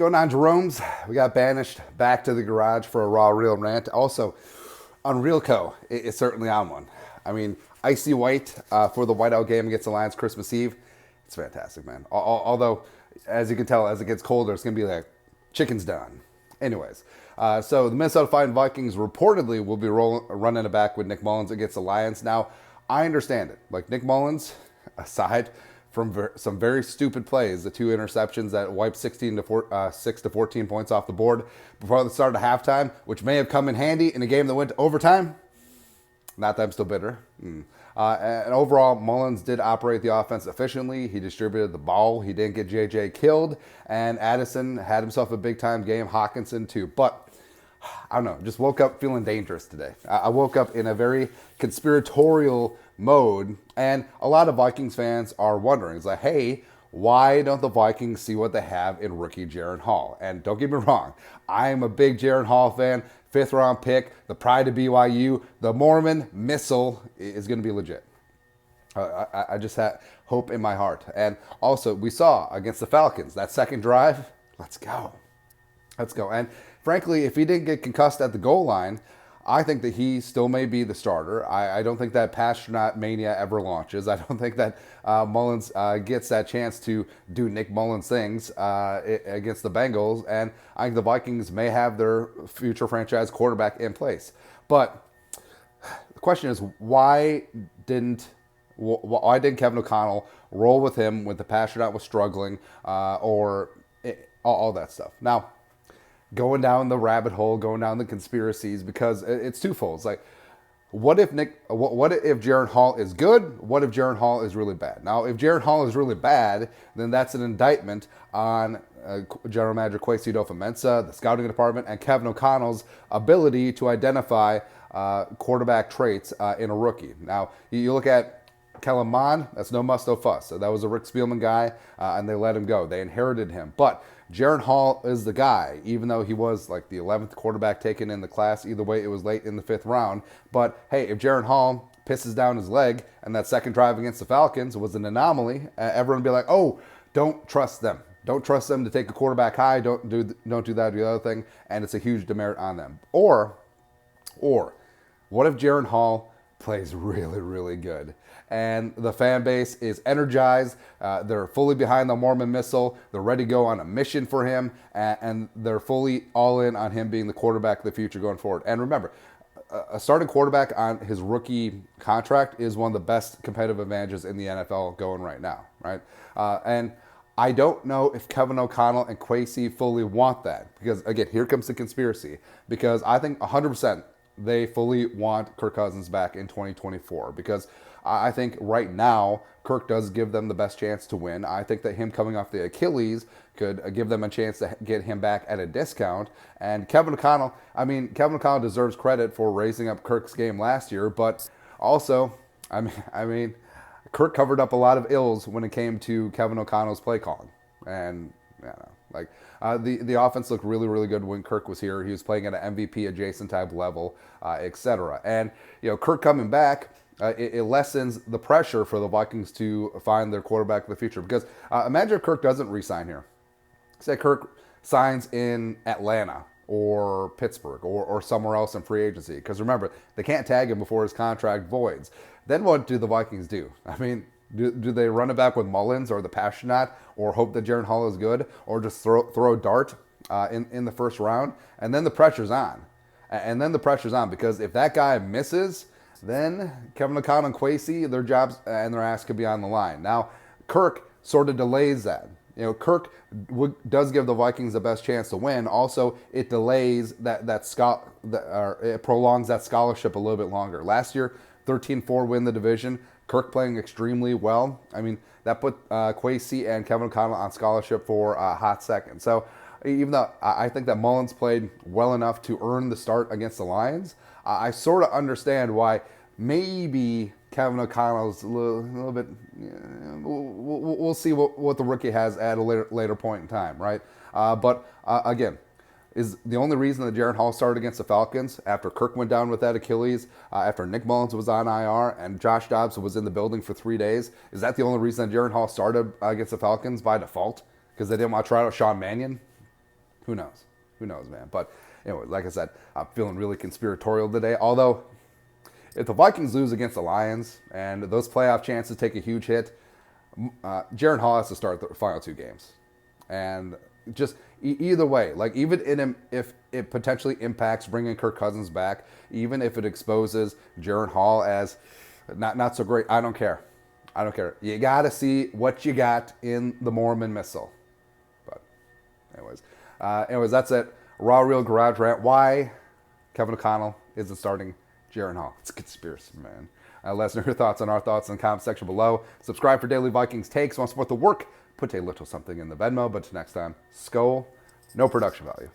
going on, Jerome's? We got banished back to the garage for a raw real rant. Also, on Realco, it's certainly on one. I mean, icy white for the whiteout game against the Lions Christmas Eve. It's fantastic, man. Although, as you can tell, as it gets colder, it's going to be like chicken's done. Anyways, so the Minnesota Vikings reportedly will be running it back with Nick Mullins against the Lions. Now, I understand it. Like, Nick Mullins, aside from some very stupid plays, the 2 interceptions that wiped 6 to 14 points off the board before the start of halftime, which may have come in handy in a game that went to overtime. Not that I'm still bitter. And overall, Mullins did operate the offense efficiently. He distributed the ball. He didn't get JJ killed. And Addison had himself a big-time game. Hawkinson, too. But I don't know, just woke up feeling dangerous today. I woke up in a very conspiratorial mode, and a lot of Vikings fans are wondering, it's like, hey, why don't the Vikings see what they have in rookie Jaren Hall? And don't get me wrong, I'm a big Jaren Hall fan, 5th round pick, the pride of BYU, the Mormon missile is going to be legit. I just had hope in my heart. And also, we saw against the Falcons, that second drive, let's go. And frankly, if he didn't get concussed at the goal line, I think that he still may be the starter. I don't think that Pasternak mania ever launches. I don't think that Mullins gets that chance to do Nick Mullins things against the Bengals. And I think the Vikings may have their future franchise quarterback in place. But the question is, why didn't Kevin O'Connell roll with him when the Pasternak was struggling or all that stuff? Now, going down the rabbit hole, going down the conspiracies, because it's twofold. It's like, what if Jaren Hall is good? What if Jaren Hall is really bad? Now, if Jaren Hall is really bad, then that's an indictment on General Manager adofo-mensah, the scouting department, and Kevin O'Connell's ability to identify quarterback traits in a rookie. Now, you look at Kellen Mond, that's no muss, no fuss. So that was a Rick Spielman guy, and they let him go. They inherited him. But Jaren Hall is the guy, even though he was like the 11th quarterback taken in the class. Either way, it was late in the 5th round. But hey, if Jaren Hall pisses down his leg and that second drive against the Falcons was an anomaly, everyone would be like, oh, don't trust them. Don't trust them to take a quarterback high. Don't do that, do the other thing. And it's a huge demerit on them. Or what if Jaren Hall plays really, really good, and the fan base is energized, they're fully behind the Mormon missile, they're ready to go on a mission for him, and they're fully all in on him being the quarterback of the future going forward. And remember, a starting quarterback on his rookie contract is one of the best competitive advantages in the NFL going right now, right? And I don't know if Kevin O'Connell and Kwesi fully want that, because again, here comes the conspiracy, because I think 100% they fully want Kirk Cousins back in 2024, because I think right now Kirk does give them the best chance to win. I think that him coming off the Achilles could give them a chance to get him back at a discount. And Kevin O'Connell deserves credit for raising up Kirk's game last year, but also, I mean, Kirk covered up a lot of ills when it came to Kevin O'Connell's play calling. And the offense looked really, really good when Kirk was here. He was playing at an MVP adjacent type level, etc. And Kirk coming back, it lessens the pressure for the Vikings to find their quarterback of the future. Because imagine if Kirk doesn't re-sign here. Say Kirk signs in Atlanta or Pittsburgh or somewhere else in free agency. Because remember, they can't tag him before his contract voids. Then what do the Vikings do? I mean, do they run it back with Mullins or the Pasternak, or hope that Jaren Hall is good, or just throw a dart in the first round? And then the pressure's on. Because if that guy misses, then Kevin O'Connell and Kwesi, their jobs and their ass could be on the line. Now, Kirk sort of delays that. Kirk does give the Vikings the best chance to win. Also, it delays it prolongs that scholarship a little bit longer. Last year, 13-4 win the division. Kirk playing extremely well. I mean, that put Kwesi and Kevin O'Connell on scholarship for a hot second. So even though I think that Mullins played well enough to earn the start against the Lions, I sort of understand why maybe Kevin O'Connell's a little bit. We'll see what the rookie has at a later point in time, right? But again, is the only reason that Jaren Hall started against the Falcons after Kirk went down with that Achilles, after Nick Mullins was on IR and Josh Dobbs was in the building for 3 days? Is that the only reason that Jaren Hall started against the Falcons by default? Because they didn't want to try out Sean Mannion? Who knows? Who knows, man? But anyway, like I said, I'm feeling really conspiratorial today. Although, if the Vikings lose against the Lions and those playoff chances take a huge hit, Jaren Hall has to start the final 2 games. And just either way, like even if it potentially impacts bringing Kirk Cousins back, even if it exposes Jaren Hall as not so great, I don't care. I don't care. You got to see what you got in the Mormon missile. But anyways, that's it. Raw Real Garage Rant. Why Kevin O'Connell isn't starting Jaren Hall. It's a conspiracy, man. Let us know your thoughts on our thoughts in the comment section below. Subscribe for daily Vikings takes. Want to support the work? Put a little something in the Venmo. But next time, Skol, no production value.